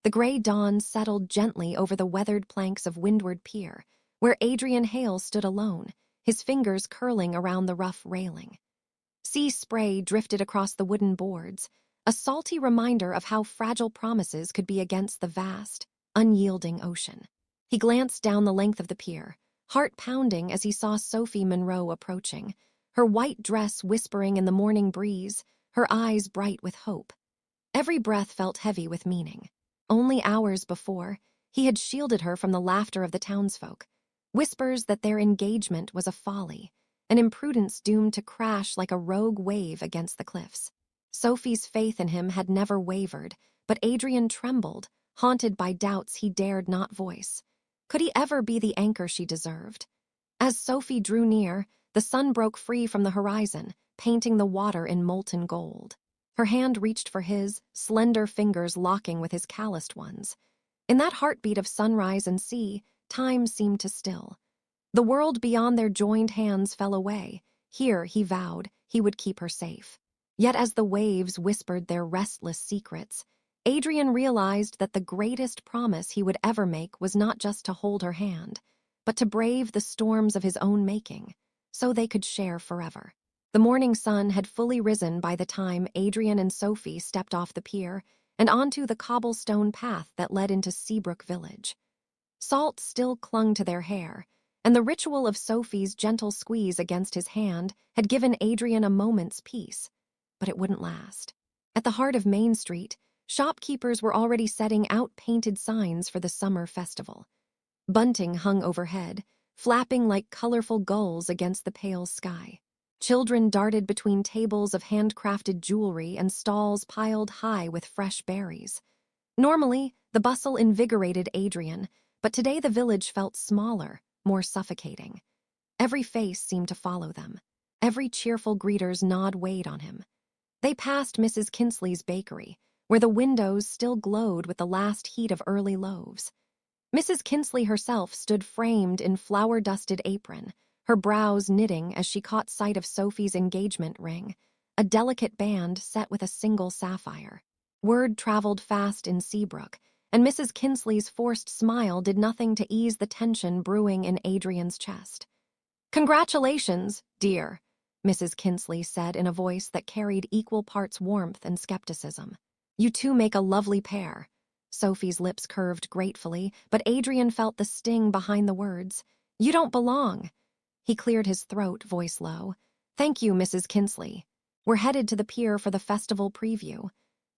The gray dawn settled gently over the weathered planks of windward Pier, where Adrian Hale stood alone, his fingers curling around the rough railing. Sea spray drifted across the wooden boards, a salty reminder of how fragile promises could be against the vast, unyielding ocean. He glanced down the length of the pier, heart pounding as he saw Sophie Monroe approaching, her white dress whispering in the morning breeze, her eyes bright with hope. Every breath felt heavy with meaning. Only hours before, he had shielded her from the laughter of the townsfolk, whispers that their engagement was a folly, an imprudence doomed to crash like a rogue wave against the cliffs. Sophie's faith in him had never wavered, but Adrian trembled, haunted by doubts he dared not voice. Could he ever be the anchor she deserved? As Sophie drew near, the sun broke free from the horizon, painting the water in molten gold. Her hand reached for his, slender fingers locking with his calloused ones. In that heartbeat of sunrise and sea, time seemed to still. The world beyond their joined hands fell away. Here, he vowed, he would keep her safe. Yet as the waves whispered their restless secrets, Adrian realized that the greatest promise he would ever make was not just to hold her hand, but to brave the storms of his own making, so they could share forever. The morning sun had fully risen by the time Adrian and Sophie stepped off the pier and onto the cobblestone path that led into Seabrook village. Salt still clung to their hair, and the ritual of Sophie's gentle squeeze against his hand had given Adrian a moment's peace. But it wouldn't last. At the heart of Main Street, shopkeepers were already setting out painted signs for the summer festival. Bunting hung overhead, flapping like colorful gulls against the pale sky. Children darted between tables of handcrafted jewelry and stalls piled high with fresh berries. Normally, the bustle invigorated Adrian, but today the village felt smaller, more suffocating. Every face seemed to follow them. Every cheerful greeter's nod weighed on him. They passed Mrs. Kinsley's bakery, where the windows still glowed with the last heat of early loaves. Mrs. Kinsley herself stood framed in flour-dusted apron, her brows knitting as she caught sight of Sophie's engagement ring, a delicate band set with a single sapphire. Word traveled fast in Seabrook, and Mrs. Kinsley's forced smile did nothing to ease the tension brewing in Adrian's chest. "Congratulations, dear," Mrs. Kinsley said in a voice that carried equal parts warmth and skepticism. "You two make a lovely pair." Sophie's lips curved gratefully, but Adrian felt the sting behind the words. "You don't belong." He cleared his throat, voice low. "Thank you, Mrs. Kinsley. We're headed to the pier for the festival preview."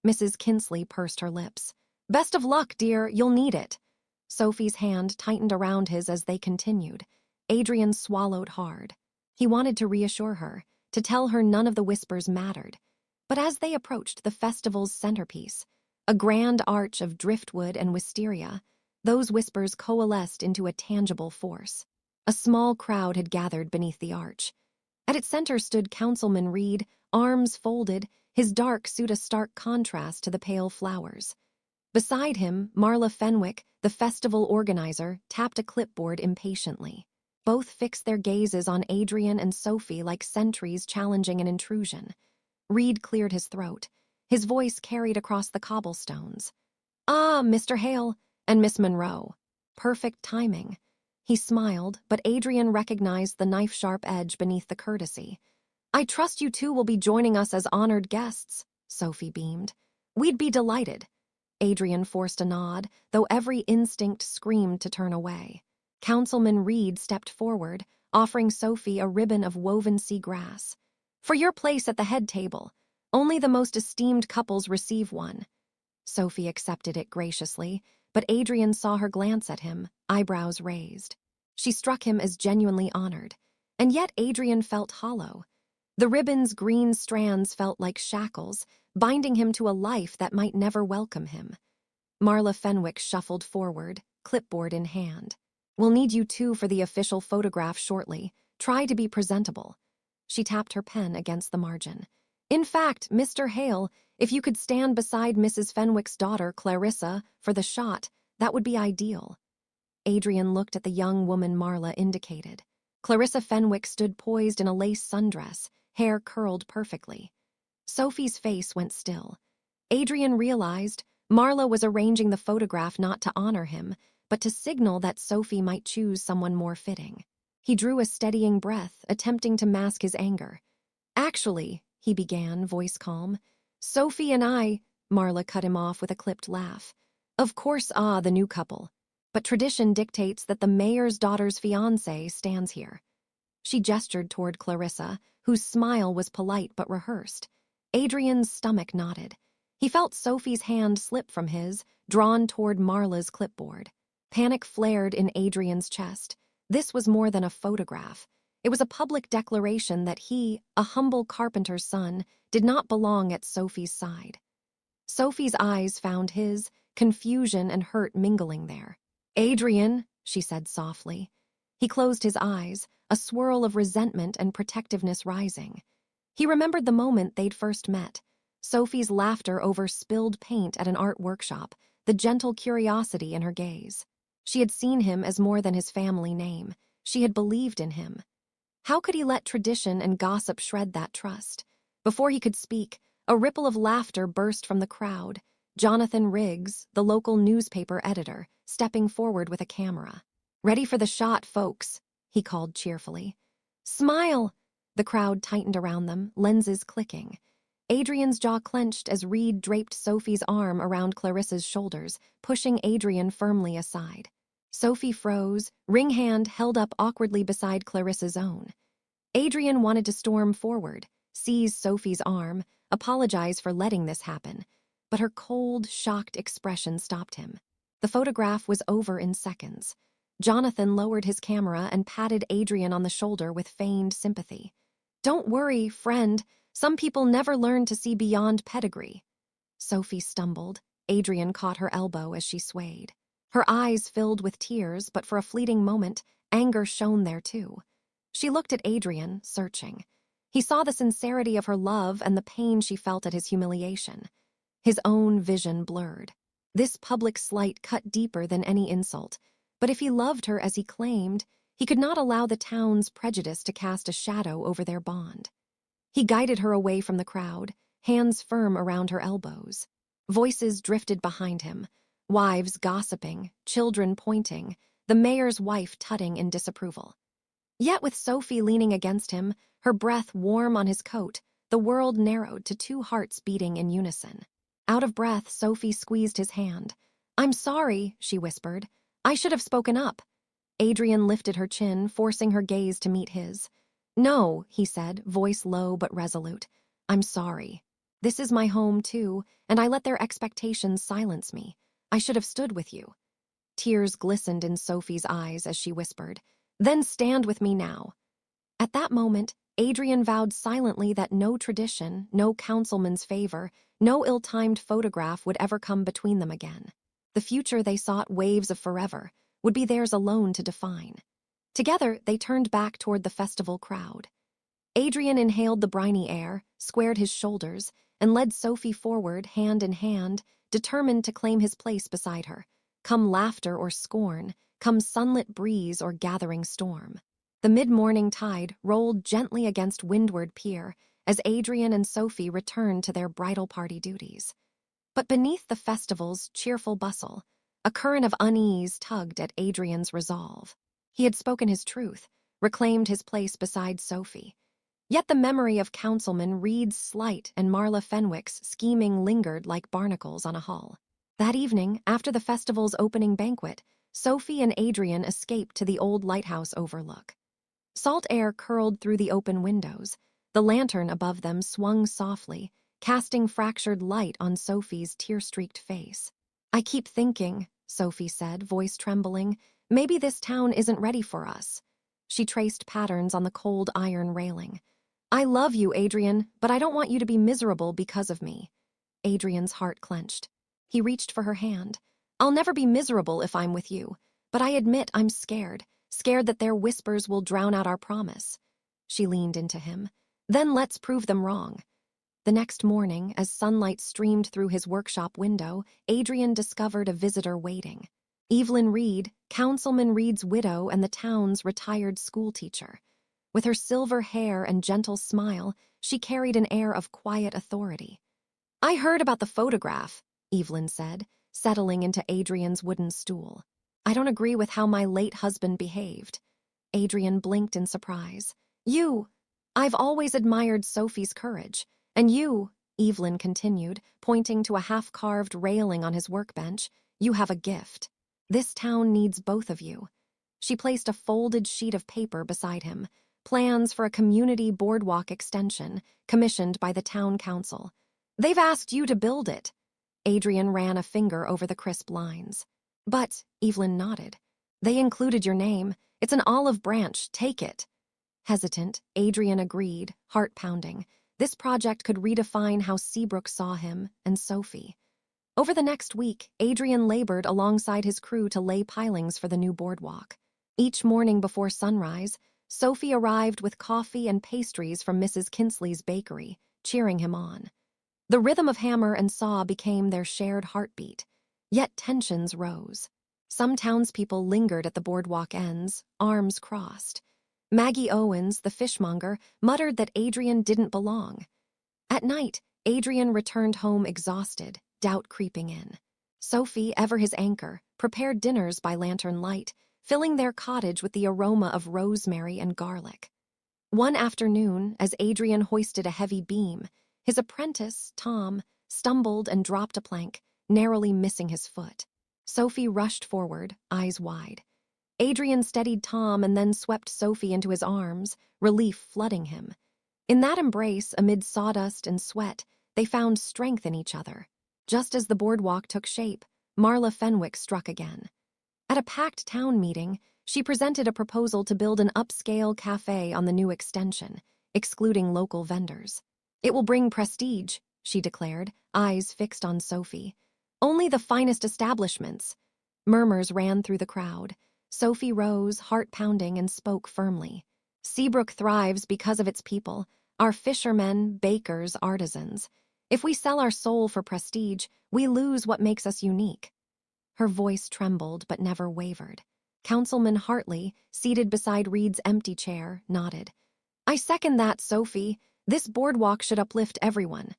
Mrs. Kinsley pursed her lips. "Best of luck, dear, you'll need it." Sophie's hand tightened around his as they continued. Adrian swallowed hard. He wanted to reassure her, to tell her none of the whispers mattered. But as they approached the festival's centerpiece, a grand arch of driftwood and wisteria, those whispers coalesced into a tangible force. A small crowd had gathered beneath the arch. At its center stood Councilman Reed, arms folded, his dark suit a stark contrast to the pale flowers. Beside him, Marla Fenwick, the festival organizer, tapped a clipboard impatiently. Both fixed their gazes on Adrian and Sophie like sentries challenging an intrusion. Reed cleared his throat. His voice carried across the cobblestones. "Ah, Mr. Hale and Miss Monroe. Perfect timing." He smiled, but Adrian recognized the knife-sharp edge beneath the courtesy. "I trust you two will be joining us as honored guests," Sophie beamed. "We'd be delighted." Adrian forced a nod, though every instinct screamed to turn away. Councilman Reed stepped forward, offering Sophie a ribbon of woven sea grass. "For your place at the head table. Only the most esteemed couples receive one." Sophie accepted it graciously, but Adrian saw her glance at him, eyebrows raised. She struck him as genuinely honored, and yet Adrian felt hollow. The ribbon's green strands felt like shackles, binding him to a life that might never welcome him. Marla Fenwick shuffled forward, clipboard in hand. "We'll need you two for the official photograph shortly. Try to be presentable." She tapped her pen against the margin. "In fact, Mr. Hale, if you could stand beside Mrs. Fenwick's daughter, Clarissa, for the shot, that would be ideal." Adrian looked at the young woman Marla indicated. Clarissa Fenwick stood poised in a lace sundress, hair curled perfectly. Sophie's face went still. Adrian realized, Marla was arranging the photograph not to honor him, but to signal that Sophie might choose someone more fitting. He drew a steadying breath, attempting to mask his anger. "Actually," he began, voice calm. "Sophie and I—" Marla cut him off with a clipped laugh. "Of course, the new couple. But tradition dictates that the mayor's daughter's fiancé stands here." She gestured toward Clarissa, whose smile was polite but rehearsed. Adrian's stomach knotted. He felt Sophie's hand slip from his, drawn toward Marla's clipboard. Panic flared in Adrian's chest. This was more than a photograph. It was a public declaration that he, a humble carpenter's son, did not belong at Sophie's side. Sophie's eyes found his, confusion and hurt mingling there. "Adrian," she said softly. He closed his eyes, a swirl of resentment and protectiveness rising. He remembered the moment they'd first met. Sophie's laughter over spilled paint at an art workshop, the gentle curiosity in her gaze. She had seen him as more than his family name. She had believed in him. How could he let tradition and gossip shred that trust? Before he could speak, a ripple of laughter burst from the crowd. Jonathan Riggs, the local newspaper editor, stepping forward with a camera. "Ready for the shot, folks," he called cheerfully. "Smile!" The crowd tightened around them, lenses clicking. Adrian's jaw clenched as Reed draped Sophie's arm around Clarissa's shoulders, pushing Adrian firmly aside. Sophie froze, ring hand held up awkwardly beside Clarissa's own. Adrian wanted to storm forward, seize Sophie's arm, apologize for letting this happen, but her cold, shocked expression stopped him. The photograph was over in seconds. Jonathan lowered his camera and patted Adrian on the shoulder with feigned sympathy. "Don't worry, friend. Some people never learn to see beyond pedigree." Sophie stumbled. Adrian caught her elbow as she swayed. Her eyes filled with tears, but for a fleeting moment, anger shone there too. She looked at Adrian, searching. He saw the sincerity of her love and the pain she felt at his humiliation. His own vision blurred. This public slight cut deeper than any insult, but if he loved her as he claimed, he could not allow the town's prejudice to cast a shadow over their bond. He guided her away from the crowd, hands firm around her elbows. Voices drifted behind him, wives gossiping, children pointing, the mayor's wife tutting in disapproval. Yet with Sophie leaning against him, her breath warm on his coat, the world narrowed to two hearts beating in unison. Out of breath, Sophie squeezed his hand. "I'm sorry," she whispered. "I should have spoken up." Adrian lifted her chin, forcing her gaze to meet his. "No," he said, voice low but resolute. "I'm sorry. This is my home, too, and I let their expectations silence me. I should have stood with you." Tears glistened in Sophie's eyes as she whispered, "Then stand with me now." At that moment, Adrian vowed silently that no tradition, no councilman's favor, no ill-timed photograph would ever come between them again. The future they sought waves of forever would be theirs alone to define. Together, they turned back toward the festival crowd. Adrian inhaled the briny air, squared his shoulders, and led Sophie forward, hand in hand, determined to claim his place beside her. Come laughter or scorn, come sunlit breeze or gathering storm. The mid-morning tide rolled gently against windward Pier as Adrian and Sophie returned to their bridal party duties. But beneath the festival's cheerful bustle, a current of unease tugged at Adrian's resolve. He had spoken his truth, reclaimed his place beside Sophie. Yet the memory of Councilman Reed's slight and Marla Fenwick's scheming lingered like barnacles on a hull. That evening, after the festival's opening banquet, Sophie and Adrian escaped to the old lighthouse overlook. Salt air curled through the open windows. The lantern above them swung softly, casting fractured light on Sophie's tear-streaked face. "I keep thinking," Sophie said, voice trembling, "maybe this town isn't ready for us." She traced patterns on the cold iron railing. "I love you, Adrian, but I don't want you to be miserable because of me." Adrian's heart clenched. He reached for her hand. "I'll never be miserable if I'm with you, but I admit I'm scared that their whispers will drown out our promise." She leaned into him. "Then let's prove them wrong." The next morning, as sunlight streamed through his workshop window, Adrian discovered a visitor waiting. Evelyn Reed, Councilman Reed's widow and the town's retired schoolteacher. With her silver hair and gentle smile, she carried an air of quiet authority. "I heard about the photograph," Evelyn said, settling into Adrian's wooden stool. I don't agree with how my late husband behaved. Adrian blinked in surprise. I've always admired Sophie's courage. And you, Evelyn continued, pointing to a half-carved railing on his workbench, you have a gift. This town needs both of you. She placed a folded sheet of paper beside him, plans for a community boardwalk extension, commissioned by the town council. They've asked you to build it. Adrian ran a finger over the crisp lines. But, Evelyn nodded. They included your name. It's an olive branch. Take it. Hesitant, Adrian agreed, heart pounding. This project could redefine how Seabrook saw him and Sophie. Over the next week, Adrian labored alongside his crew to lay pilings for the new boardwalk. Each morning before sunrise, Sophie arrived with coffee and pastries from Mrs. Kinsley's bakery, cheering him on. The rhythm of hammer and saw became their shared heartbeat. Yet tensions rose. Some townspeople lingered at the boardwalk ends, arms crossed. Maggie Owens, the fishmonger, muttered that Adrian didn't belong. At night, Adrian returned home exhausted, doubt creeping in. Sophie, ever his anchor, prepared dinners by lantern light, filling their cottage with the aroma of rosemary and garlic. One afternoon, as Adrian hoisted a heavy beam, his apprentice, Tom, stumbled and dropped a plank, narrowly missing his foot. Sophie rushed forward, eyes wide. Adrian steadied Tom and then swept Sophie into his arms, relief flooding him. In that embrace, amid sawdust and sweat, they found strength in each other. Just as the boardwalk took shape, Marla Fenwick struck again. At a packed town meeting, she presented a proposal to build an upscale cafe on the new extension, excluding local vendors. It will bring prestige, she declared, eyes fixed on Sophie. Only the finest establishments. Murmurs ran through the crowd. Sophie rose, heart pounding, and spoke firmly. Seabrook thrives because of its people, our fishermen, bakers, artisans. If we sell our soul for prestige, we lose what makes us unique. Her voice trembled but never wavered. Councilman Hartley, seated beside Reed's empty chair, nodded. I second that, Sophie. This boardwalk should uplift everyone.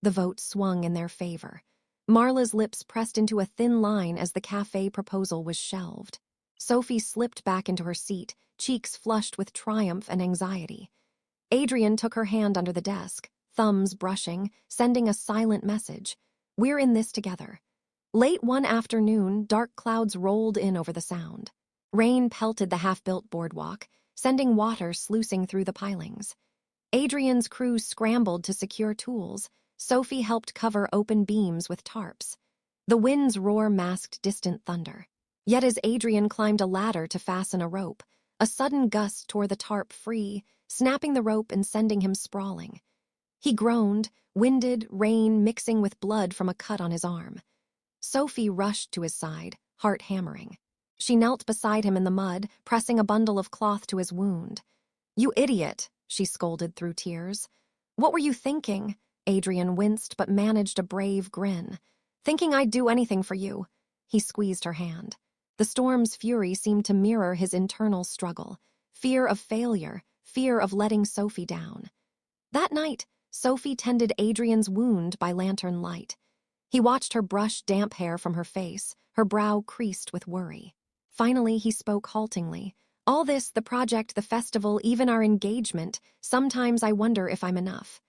The vote swung in their favor. Marla's lips pressed into a thin line as the cafe proposal was shelved. Sophie slipped back into her seat, cheeks flushed with triumph and anxiety. Adrian took her hand under the desk, thumbs brushing, sending a silent message. We're in this together. Late one afternoon, dark clouds rolled in over the sound. Rain pelted the half-built boardwalk, sending water sluicing through the pilings. Adrian's crew scrambled to secure tools. Sophie helped cover open beams with tarps. The wind's roar masked distant thunder. Yet as Adrian climbed a ladder to fasten a rope, a sudden gust tore the tarp free, snapping the rope and sending him sprawling. He groaned, winded, rain mixing with blood from a cut on his arm. Sophie rushed to his side, heart hammering. She knelt beside him in the mud, pressing a bundle of cloth to his wound. You idiot, she scolded through tears. What were you thinking? Adrian winced but managed a brave grin. Thinking I'd do anything for you. He squeezed her hand. The storm's fury seemed to mirror his internal struggle. Fear of failure, fear of letting Sophie down. That night, Sophie tended Adrian's wound by lantern light. He watched her brush damp hair from her face, her brow creased with worry. Finally, he spoke haltingly. All this, the project, the festival, even our engagement, sometimes I wonder if I'm enough.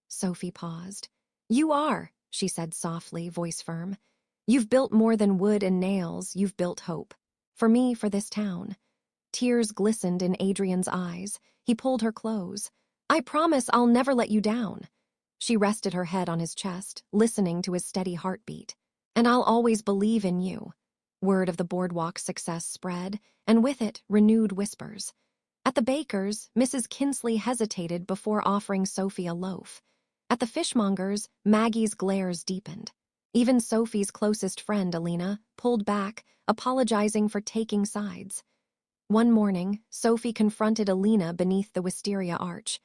Sophie paused. You are, she said softly, voice firm. You've built more than wood and nails, you've built hope. For me, for this town. Tears glistened in Adrian's eyes. He pulled her close. I promise I'll never let you down. She rested her head on his chest, listening to his steady heartbeat. And I'll always believe in you. Word of the boardwalk's success spread, and with it, renewed whispers. At the baker's, Mrs. Kinsley hesitated before offering Sophie a loaf. At the fishmonger's, Maggie's glares deepened. Even Sophie's closest friend, Alina, pulled back, apologizing for taking sides. One morning, Sophie confronted Alina beneath the wisteria arch.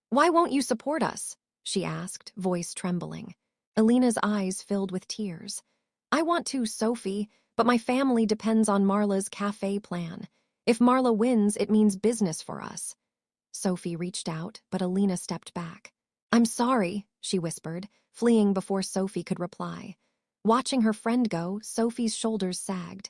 Why won't you support us? She asked, voice trembling. Alina's eyes filled with tears. I want to, Sophie, but my family depends on Marla's cafe plan. If Marla wins, it means business for us. Sophie reached out, but Alina stepped back. I'm sorry, she whispered, fleeing before Sophie could reply. Watching her friend go, Sophie's shoulders sagged.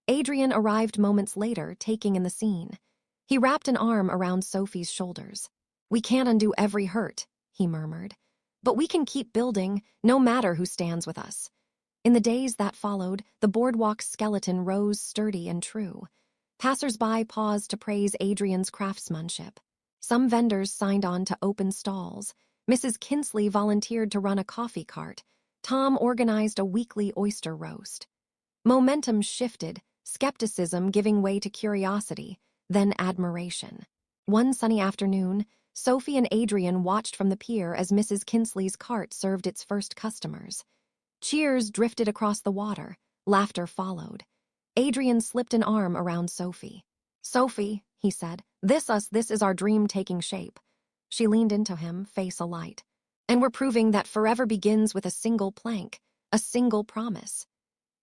Adrian arrived moments later, taking in the scene. He wrapped an arm around Sophie's shoulders. "We can't undo every hurt," he murmured. "But we can keep building, no matter who stands with us." In the days that followed, the boardwalk's skeleton rose sturdy and true. Passers-by paused to praise Adrian's craftsmanship. Some vendors signed on to open stalls. Mrs. Kinsley volunteered to run a coffee cart. Tom organized a weekly oyster roast. Momentum shifted, skepticism giving way to curiosity, then admiration. One sunny afternoon, Sophie and Adrian watched from the pier as Mrs. Kinsley's cart served its first customers. Cheers drifted across the water. Laughter followed. Adrian slipped an arm around Sophie. "Sophie," he said, this is our dream taking shape." She leaned into him, face alight. "And we're proving that forever begins with a single plank, a single promise."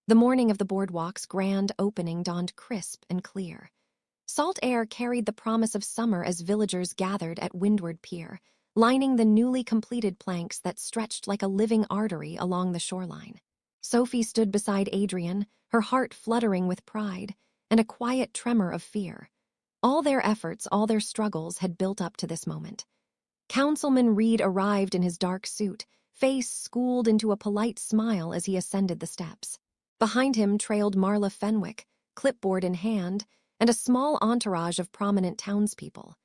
The morning of the boardwalk's grand opening dawned crisp and clear. Salt air carried the promise of summer as villagers gathered at Windward Pier, lining the newly completed planks that stretched like a living artery along the shoreline. Sophie stood beside Adrian, her heart fluttering with pride and a quiet tremor of fear. All their efforts, all their struggles had built up to this moment. Councilman Reed arrived in his dark suit, face schooled into a polite smile as he ascended the steps. Behind him trailed Marla Fenwick, clipboard in hand, and a small entourage of prominent townspeople.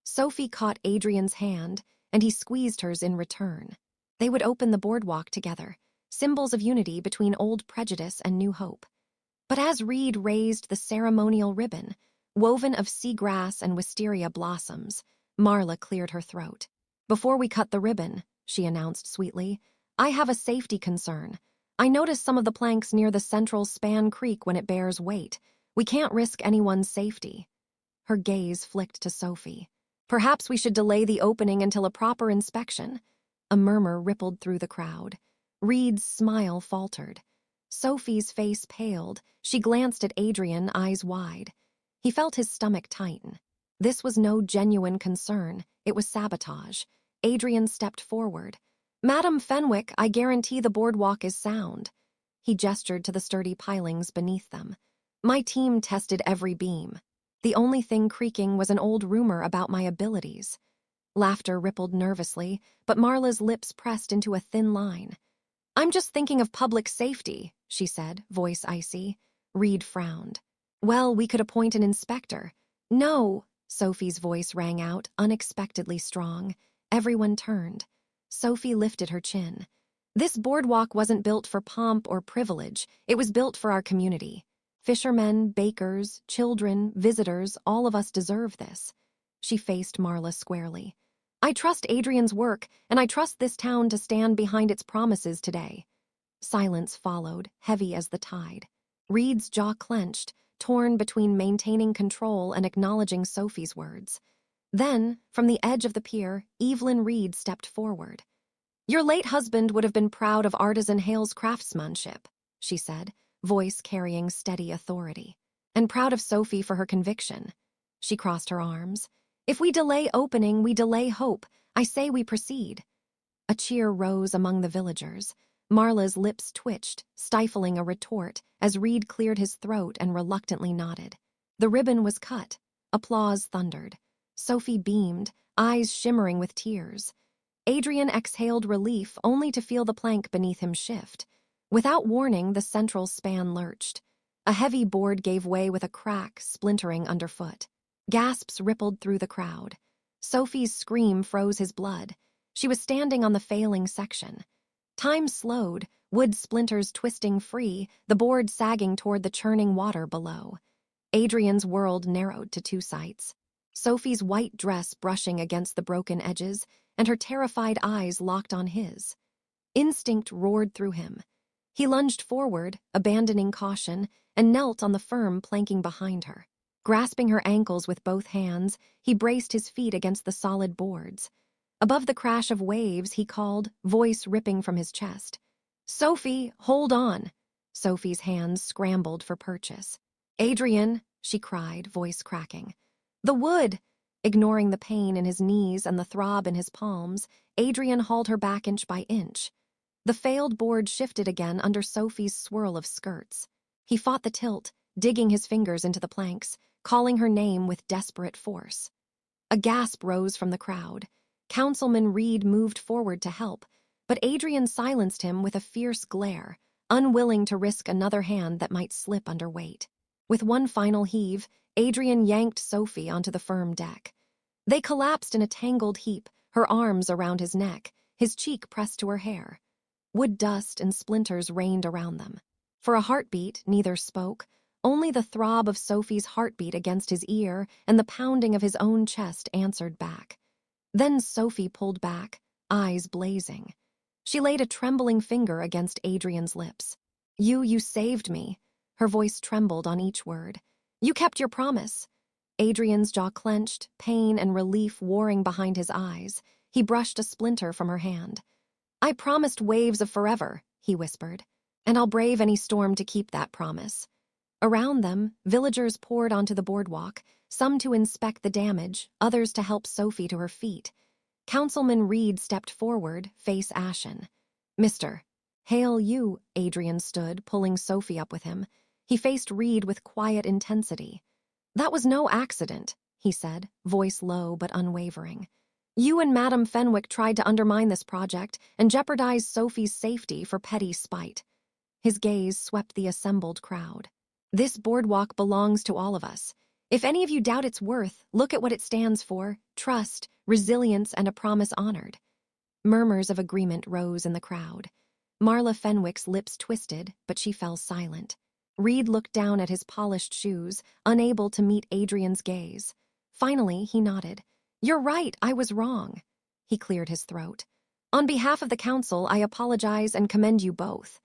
Sophie caught Adrian's hand, and he squeezed hers in return. They would open the boardwalk together, symbols of unity between old prejudice and new hope. But as Reed raised the ceremonial ribbon, woven of seagrass and wisteria blossoms, Marla cleared her throat. "Before we cut the ribbon," she announced sweetly, "I have a safety concern. I noticed some of the planks near the central span creak when it bears weight. We can't risk anyone's safety." Her gaze flicked to Sophie. "Perhaps we should delay the opening until a proper inspection." A murmur rippled through the crowd. Reed's smile faltered. Sophie's face paled. She glanced at Adrian, eyes wide. He felt his stomach tighten. This was no genuine concern. It was sabotage. Adrian stepped forward. "Madam Fenwick, I guarantee the boardwalk is sound." He gestured to the sturdy pilings beneath them. "My team tested every beam. The only thing creaking was an old rumor about my abilities." Laughter rippled nervously, but Marla's lips pressed into a thin line. "I'm just thinking of public safety," she said, voice icy. Reed frowned. "Well, we could appoint an inspector." "No," Sophie's voice rang out, unexpectedly strong. Everyone turned. Sophie lifted her chin. "This boardwalk wasn't built for pomp or privilege. It was built for our community. Fishermen, bakers, children, visitors, all of us deserve this." She faced Marla squarely. "I trust Adrian's work, and I trust this town to stand behind its promises today." Silence followed, heavy as the tide. Reed's jaw clenched, torn between maintaining control and acknowledging Sophie's words. Then, from the edge of the pier, Evelyn Reed stepped forward. "Your late husband would have been proud of Artisan Hale's craftsmanship," she said, voice carrying steady authority. "And proud of Sophie for her conviction." She crossed her arms. "If we delay opening, we delay hope. I say we proceed." A cheer rose among the villagers. Marla's lips twitched, stifling a retort, as Reed cleared his throat and reluctantly nodded. The ribbon was cut. Applause thundered. Sophie beamed, eyes shimmering with tears. Adrian exhaled relief only to feel the plank beneath him shift. Without warning, the central span lurched. A heavy board gave way with a crack, splintering underfoot. Gasps rippled through the crowd. Sophie's scream froze his blood. She was standing on the failing section. Time slowed, wood splinters twisting free, the board sagging toward the churning water below. Adrian's world narrowed to two sights. Sophie's white dress brushing against the broken edges, and her terrified eyes locked on his. Instinct roared through him. He lunged forward, abandoning caution, and knelt on the firm planking behind her. Grasping her ankles with both hands, he braced his feet against the solid boards. Above the crash of waves, he called, voice ripping from his chest. "Sophie, hold on!" Sophie's hands scrambled for purchase. "Adrian," she cried, voice cracking. "The wood!" Ignoring the pain in his knees and the throb in his palms, Adrian hauled her back inch by inch. The failed board shifted again under Sophie's swirl of skirts. He fought the tilt, digging his fingers into the planks, calling her name with desperate force. A gasp rose from the crowd. Councilman Reed moved forward to help, but Adrian silenced him with a fierce glare, unwilling to risk another hand that might slip under weight. With one final heave, Adrian yanked Sophie onto the firm deck. They collapsed in a tangled heap, her arms around his neck, his cheek pressed to her hair. Wood dust and splinters rained around them. For a heartbeat, neither spoke, only the throb of Sophie's heartbeat against his ear and the pounding of his own chest answered back. Then Sophie pulled back, eyes blazing. She laid a trembling finger against Adrian's lips. You saved me." Her voice trembled on each word. "You kept your promise." Adrian's jaw clenched, pain and relief warring behind his eyes. He brushed a splinter from her hand. "I promised waves of forever," he whispered, "and I'll brave any storm to keep that promise." Around them, villagers poured onto the boardwalk, some to inspect the damage, others to help Sophie to her feet. Councilman Reed stepped forward, face ashen. "Mr. Hale, you," Adrian stood, pulling Sophie up with him. He faced Reed with quiet intensity. "That was no accident," he said, voice low but unwavering. "You and Madame Fenwick tried to undermine this project and jeopardize Sophie's safety for petty spite." His gaze swept the assembled crowd. "This boardwalk belongs to all of us. If any of you doubt its worth, look at what it stands for: trust, resilience, and a promise honored." Murmurs of agreement rose in the crowd. Marla Fenwick's lips twisted, but she fell silent. Reed looked down at his polished shoes, unable to meet Adrian's gaze. Finally, he nodded. "You're right, I was wrong." He cleared his throat. "On behalf of the council, I apologize and commend you both."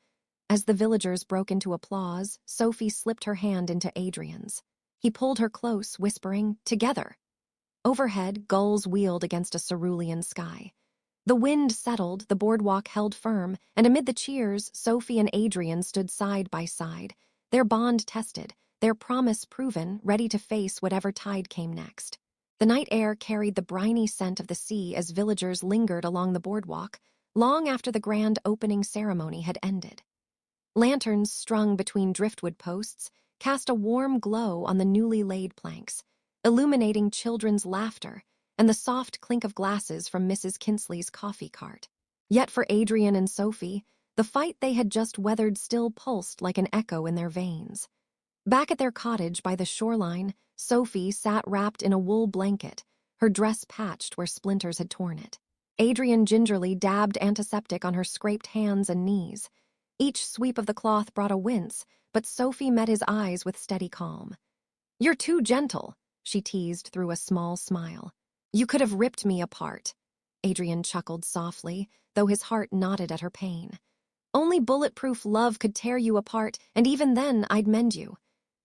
As the villagers broke into applause, Sophie slipped her hand into Adrian's. He pulled her close, whispering, "Together." Overhead, gulls wheeled against a cerulean sky. The wind settled, the boardwalk held firm, and amid the cheers, Sophie and Adrian stood side by side, their bond tested, their promise proven, ready to face whatever tide came next. The night air carried the briny scent of the sea as villagers lingered along the boardwalk, long after the grand opening ceremony had ended. Lanterns strung between driftwood posts cast a warm glow on the newly laid planks, illuminating children's laughter and the soft clink of glasses from Mrs. Kinsley's coffee cart. Yet for Adrian and Sophie, the fight they had just weathered still pulsed like an echo in their veins. Back at their cottage by the shoreline, Sophie sat wrapped in a wool blanket, her dress patched where splinters had torn it. Adrian gingerly dabbed antiseptic on her scraped hands and knees. Each sweep of the cloth brought a wince, but Sophie met his eyes with steady calm. "You're too gentle," she teased through a small smile. "You could have ripped me apart." Adrian chuckled softly, though his heart knotted at her pain. "Only bulletproof love could tear you apart, and even then I'd mend you."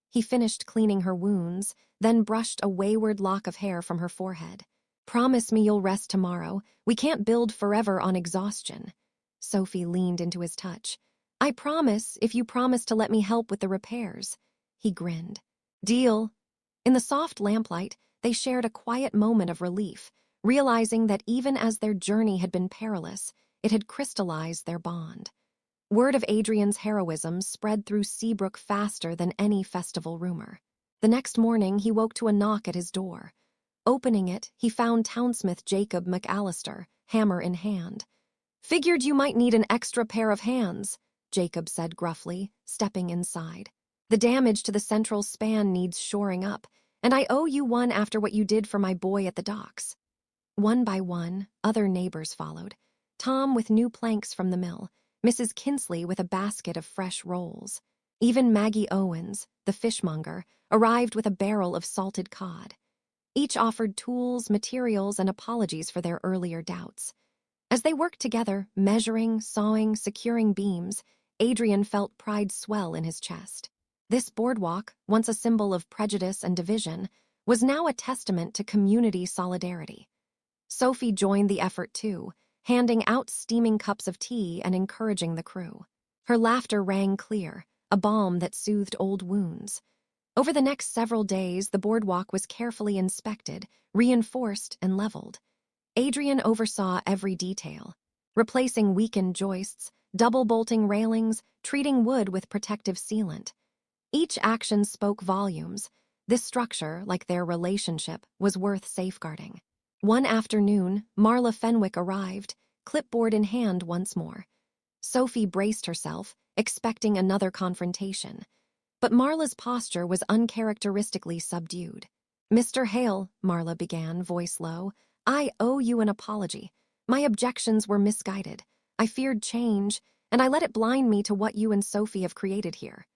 He finished cleaning her wounds, then brushed a wayward lock of hair from her forehead. "Promise me you'll rest tomorrow. We can't build forever on exhaustion." Sophie leaned into his touch. "I promise if you promise to let me help with the repairs." He grinned. "Deal." In the soft lamplight, they shared a quiet moment of relief, realizing that even as their journey had been perilous, it had crystallized their bond. Word of Adrian's heroism spread through Seabrook faster than any festival rumor. The next morning, he woke to a knock at his door. Opening it, he found townsmith Jacob McAllister, hammer in hand. "Figured you might need an extra pair of hands," Jacob said gruffly, stepping inside. "The damage to the central span needs shoring up, and I owe you one after what you did for my boy at the docks." One by one, other neighbors followed. Tom with new planks from the mill, Mrs. Kinsley with a basket of fresh rolls. Even Maggie Owens, the fishmonger, arrived with a barrel of salted cod. Each offered tools, materials, and apologies for their earlier doubts. As they worked together, measuring, sawing, securing beams, Adrian felt pride swell in his chest. This boardwalk, once a symbol of prejudice and division, was now a testament to community solidarity. Sophie joined the effort too, handing out steaming cups of tea and encouraging the crew. Her laughter rang clear, a balm that soothed old wounds. Over the next several days, the boardwalk was carefully inspected, reinforced, and leveled. Adrian oversaw every detail, replacing weakened joists, double-bolting railings, treating wood with protective sealant. Each action spoke volumes. This structure, like their relationship, was worth safeguarding. One afternoon, Marla Fenwick arrived, clipboard in hand once more. Sophie braced herself, expecting another confrontation. But Marla's posture was uncharacteristically subdued. "Mr. Hale," Marla began, voice low, "I owe you an apology. My objections were misguided. I feared change, and I let it blind me to what you and Sophie have created here."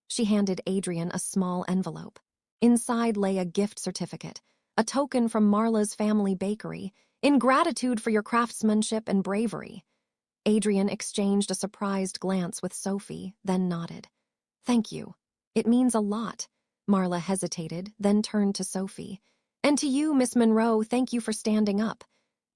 She handed Adrian a small envelope. Inside lay a gift certificate, a token from Marla's family bakery, in gratitude for your craftsmanship and bravery. Adrian exchanged a surprised glance with Sophie, then nodded. "Thank you. It means a lot." Marla hesitated, then turned to Sophie. "And to you, Miss Monroe, thank you for standing up."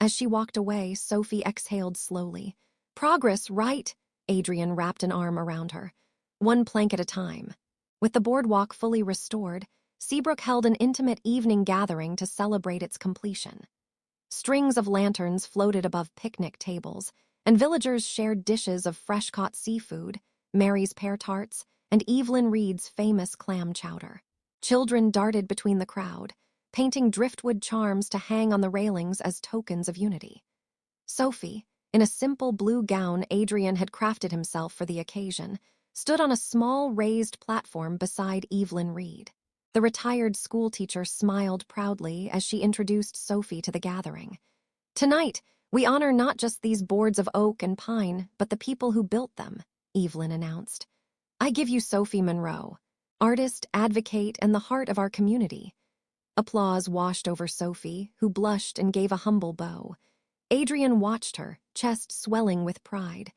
As she walked away, Sophie exhaled slowly. "Progress, right?" Adrian wrapped an arm around her. "One plank at a time." With the boardwalk fully restored, Seabrook held an intimate evening gathering to celebrate its completion. Strings of lanterns floated above picnic tables, and villagers shared dishes of fresh-caught seafood, Mary's pear tarts, and Evelyn Reed's famous clam chowder. Children darted between the crowd, painting driftwood charms to hang on the railings as tokens of unity. Sophie, in a simple blue gown Adrian had crafted himself for the occasion, stood on a small raised platform beside Evelyn Reed. The retired schoolteacher smiled proudly as she introduced Sophie to the gathering. "Tonight, we honor not just these boards of oak and pine, but the people who built them," Evelyn announced. "I give you Sophie Monroe, artist, advocate, and the heart of our community." Applause washed over Sophie, who blushed and gave a humble bow. Adrian watched her, chest swelling with pride.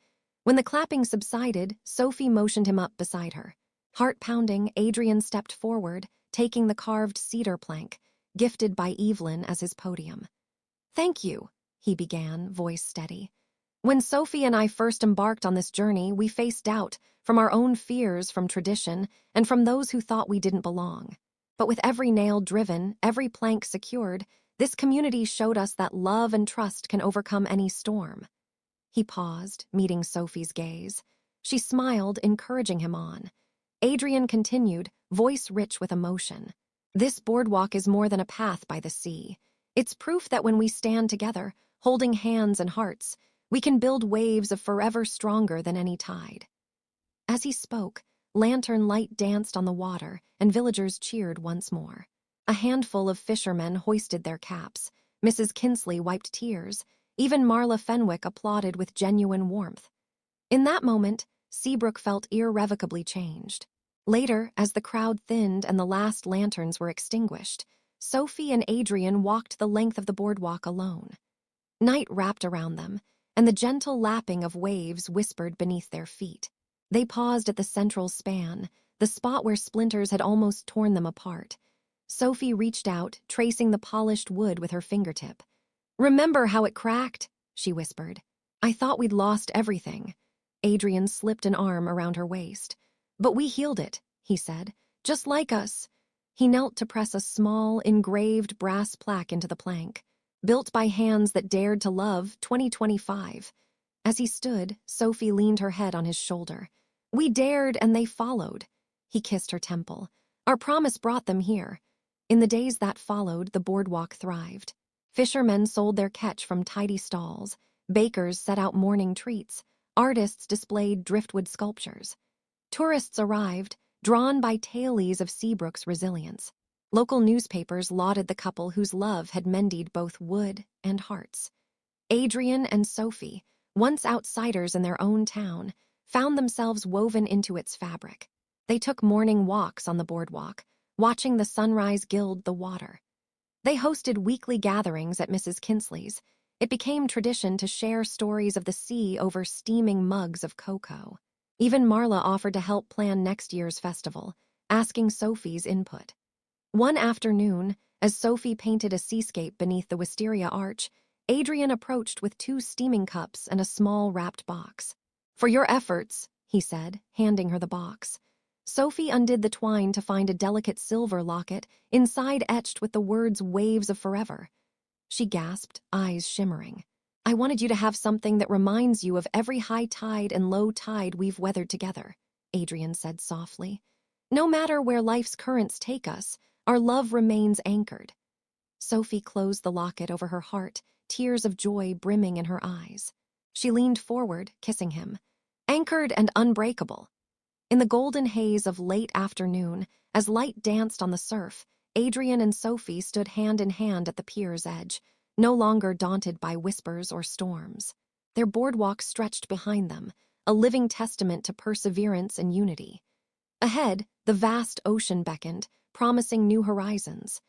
When the clapping subsided, Sophie motioned him up beside her. Heart-pounding, Adrian stepped forward, taking the carved cedar plank, gifted by Evelyn as his podium. "Thank you," he began, voice steady. "When Sophie and I first embarked on this journey, we faced doubt, from our own fears, from tradition, and from those who thought we didn't belong. But with every nail driven, every plank secured, this community showed us that love and trust can overcome any storm." He paused, meeting Sophie's gaze. She smiled, encouraging him on. Adrian continued, voice rich with emotion. "This boardwalk is more than a path by the sea. It's proof that when we stand together, holding hands and hearts, we can build waves of forever stronger than any tide." As he spoke, lantern light danced on the water, and villagers cheered once more. A handful of fishermen hoisted their caps. Mrs. Kinsley wiped tears. Even Marla Fenwick applauded with genuine warmth. In that moment, Seabrook felt irrevocably changed. Later, as the crowd thinned and the last lanterns were extinguished, Sophie and Adrian walked the length of the boardwalk alone. Night wrapped around them, and the gentle lapping of waves whispered beneath their feet. They paused at the central span, the spot where splinters had almost torn them apart. Sophie reached out, tracing the polished wood with her fingertip. "Remember how it cracked?" she whispered. "I thought we'd lost everything." Adrian slipped an arm around her waist. "But we healed it," he said. "Just like us." He knelt to press a small, engraved brass plaque into the plank. "Built by hands that dared to love, 2025. As he stood, Sophie leaned her head on his shoulder. "We dared and they followed." He kissed her temple. "Our promise brought them here." In the days that followed, the boardwalk thrived. Fishermen sold their catch from tidy stalls. Bakers set out morning treats. Artists displayed driftwood sculptures. Tourists arrived, drawn by tales of Seabrook's resilience. Local newspapers lauded the couple whose love had mended both wood and hearts. Adrian and Sophie, once outsiders in their own town, found themselves woven into its fabric. They took morning walks on the boardwalk, watching the sunrise gild the water. They hosted weekly gatherings at Mrs. Kinsley's. It became tradition to share stories of the sea over steaming mugs of cocoa. Even Marla offered to help plan next year's festival, asking Sophie's input. One afternoon, as Sophie painted a seascape beneath the wisteria arch, Adrian approached with 2 steaming cups and a small wrapped box. "For your efforts," he said, handing her the box. Sophie undid the twine to find a delicate silver locket, inside etched with the words "Waves of Forever." She gasped, eyes shimmering. I wanted you to have something that reminds you of every high tide and low tide we've weathered together, Adrian said softly. No matter where life's currents take us, our love remains anchored. Sophie closed the locket over her heart, tears of joy brimming in her eyes. She leaned forward, kissing him. Anchored and unbreakable. In the golden haze of late afternoon, as light danced on the surf, Adrian and Sophie stood hand in hand at the pier's edge, no longer daunted by whispers or storms. Their boardwalk stretched behind them, a living testament to perseverance and unity. Ahead, the vast ocean beckoned, promising new horizons.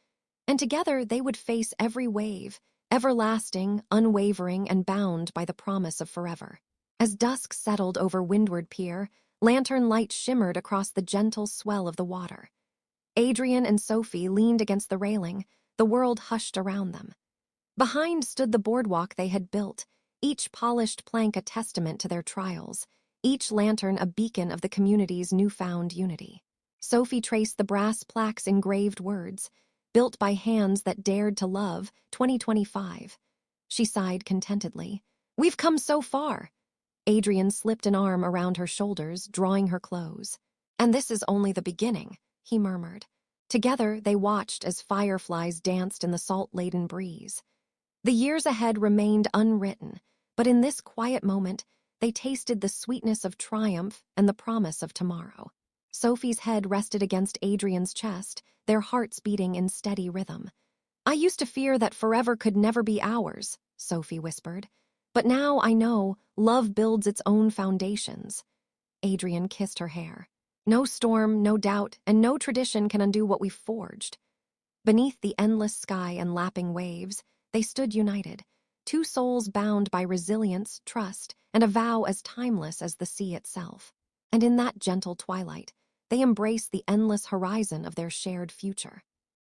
And together they would face every wave, everlasting, unwavering, and bound by the promise of forever. As dusk settled over Windward Pier, lantern light shimmered across the gentle swell of the water. Adrian and Sophie leaned against the railing, the world hushed around them. Behind stood the boardwalk they had built, each polished plank a testament to their trials, each lantern a beacon of the community's newfound unity. Sophie traced the brass plaques' engraved words, built by hands that dared to love, 2025. She sighed contentedly. We've come so far. Adrian slipped an arm around her shoulders, drawing her close. And this is only the beginning, he murmured. Together they watched as fireflies danced in the salt-laden breeze. The years ahead remained unwritten, but in this quiet moment, they tasted the sweetness of triumph and the promise of tomorrow. Sophie's head rested against Adrian's chest, their hearts beating in steady rhythm. I used to fear that forever could never be ours, Sophie whispered. But now I know love builds its own foundations. Adrian kissed her hair. No storm, no doubt, and no tradition can undo what we've forged. Beneath the endless sky and lapping waves, they stood united, two souls bound by resilience, trust, and a vow as timeless as the sea itself. And in that gentle twilight, they embraced the endless horizon of their shared future.